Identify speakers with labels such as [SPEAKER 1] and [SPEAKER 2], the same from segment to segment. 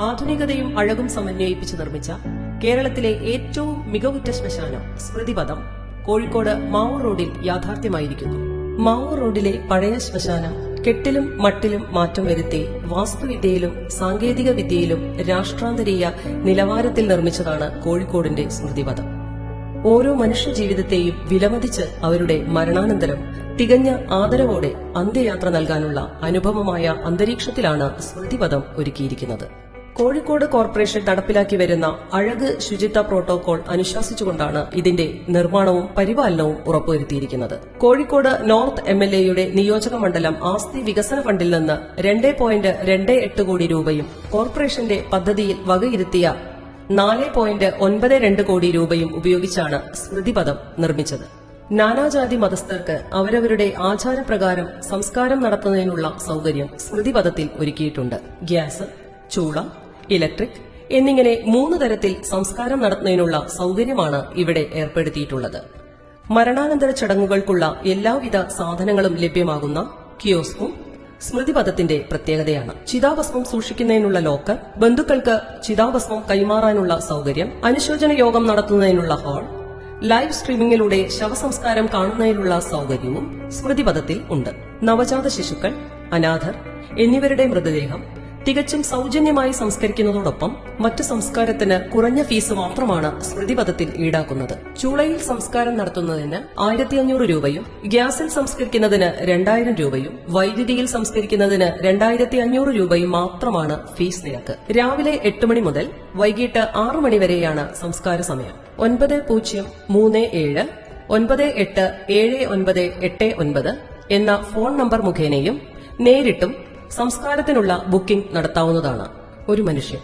[SPEAKER 1] ആധുനികതയും അഴകും സമന്വയിപ്പിച്ച് നിർമ്മിച്ച കേരളത്തിലെ ഏറ്റവും മികവുറ്റ ശ്മശാനം സ്മൃതിപഥം കോഴിക്കോട് മാവൂർ റോഡിൽ യാഥാർത്ഥ്യമായിരിക്കുന്നു. മാവൂർ റോഡിലെ പഴയ ശ്മശാനം കെട്ടിലും മട്ടിലും മാറ്റം വരുത്തി വാസ്തുവിദ്യയിലും സാങ്കേതിക വിദ്യയിലും രാഷ്ട്രാന്തരീയ നിലവാരത്തിൽ നിർമ്മിച്ചതാണ് കോഴിക്കോടിന്റെ സ്മൃതിപഥം. ഓരോ മനുഷ്യജീവിതത്തെയും വിലമതിച്ച് അവരുടെ മരണാനന്തരം തികഞ്ഞ ആദരവോടെ അന്ത്യയാത്ര നൽകാനുള്ള അനുപമമായ അന്തരീക്ഷത്തിലാണ് സ്മൃതിപഥം ഒരുക്കിയിരിക്കുന്നത്. കോഴിക്കോട് കോർപ്പറേഷൻ നടപ്പിലാക്കി വരുന്ന അഴക് ശുചിത്വ പ്രോട്ടോകോൾ അനുശാസിച്ചുകൊണ്ടാണ് ഇതിന്റെ നിർമ്മാണവും പരിപാലനവും ഉറപ്പുവരുത്തിയിരിക്കുന്നത്. കോഴിക്കോട് നോർത്ത് MLA-യുടെ നിയോജക മണ്ഡലം ആസ്തി വികസന ഫണ്ടിൽ നിന്ന് 2.28 കോടി രൂപയും കോർപ്പറേഷന്റെ പദ്ധതിയിൽ വകയിരുത്തിയ 4.92 കോടി രൂപയും ഉപയോഗിച്ചാണ് സ്മൃതിപഥം നിർമ്മിച്ചത്. നാനാജാതി മതസ്ഥർക്ക് അവരവരുടെ ആചാരപ്രകാരം സംസ്കാരം നടത്തുന്നതിനുള്ള സൌകര്യം സ്മൃതിപഥത്തിൽ ഒരുക്കിയിട്ടുണ്ട്. ഗ്യാസ്, ചൂള, ഇലക്ട്രിക് എന്നിങ്ങനെ 3 തരത്തിൽ സംസ്കാരം നടത്തുന്നതിനുള്ള സൌകര്യമാണ് ഇവിടെ ഏർപ്പെടുത്തിയിട്ടുള്ളത്. മരണാനന്തര ചടങ്ങുകൾക്കുള്ള എല്ലാവിധ സാധനങ്ങളും ലഭ്യമാകുന്ന കിയോസ്കും സ്മൃതിപഥത്തിന്റെ പ്രത്യേകതയാണ്. ചിതാഭസ്മം സൂക്ഷിക്കുന്നതിനുള്ള ലോക്കർ, ബന്ധുക്കൾക്ക് ചിതാഭസ്മം കൈമാറാനുള്ള സൌകര്യം, അനുശോചന യോഗം നടത്തുന്നതിനുള്ള ഹാൾ, ലൈവ് സ്ട്രീമിംഗിലൂടെ ശവസംസ്കാരം കാണുന്നതിനുള്ള സൌകര്യവും സ്മൃതിപഥത്തിൽ ഉണ്ട്. നവജാത ശിശുക്കൾ, അനാഥർ എന്നിവരുടെ മൃതദേഹം തികച്ചും സൌജന്യമായി സംസ്കരിക്കുന്നതോടൊപ്പം മറ്റു സംസ്കാരത്തിന് കുറഞ്ഞ ഫീസ് മാത്രമാണ് സ്മൃതിപഥത്തിൽ ഈടാക്കുന്നത്. ചൂളയിൽ സംസ്കാരം നടത്തുന്നതിന് 1500 രൂപയും ഗ്യാസിൽ സംസ്കരിക്കുന്നതിന് 2000 രൂപയും വൈദ്യുതിയിൽ സംസ്കരിക്കുന്നതിന് 2500 രൂപയും മാത്രമാണ് ഫീസ് നിരക്ക്. രാവിലെ 8 മണി മുതൽ വൈകിട്ട് 6 മണി വരെയാണ് സംസ്കാര സമയം. 9037 987989 എന്ന ഫോൺ നമ്പർ മുഖേനയും നേരിട്ടും സംസ്കാരത്തിനുള്ള ബുക്കിംഗ് നടത്താവുന്നതാണ്. ഒരു മനുഷ്യൻ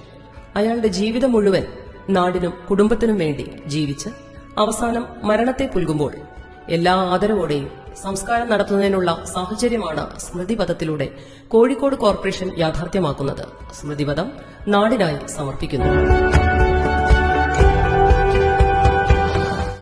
[SPEAKER 1] അയാളുടെ ജീവിതം മുഴുവൻ നാടിനും കുടുംബത്തിനും വേണ്ടി ജീവിച്ച് അവസാനം മരണത്തെ പുൽകുമ്പോൾ എല്ലാ ആദരവോടെയും സംസ്കാരം നടത്തുന്നതിനുള്ള സാഹചര്യമാണ് സ്മൃതിപഥത്തിലൂടെ കോഴിക്കോട് കോർപ്പറേഷൻ യാഥാർത്ഥ്യമാക്കുന്നത്. സ്മൃതിപഥം നാടിനായി സമർപ്പിക്കുന്നു.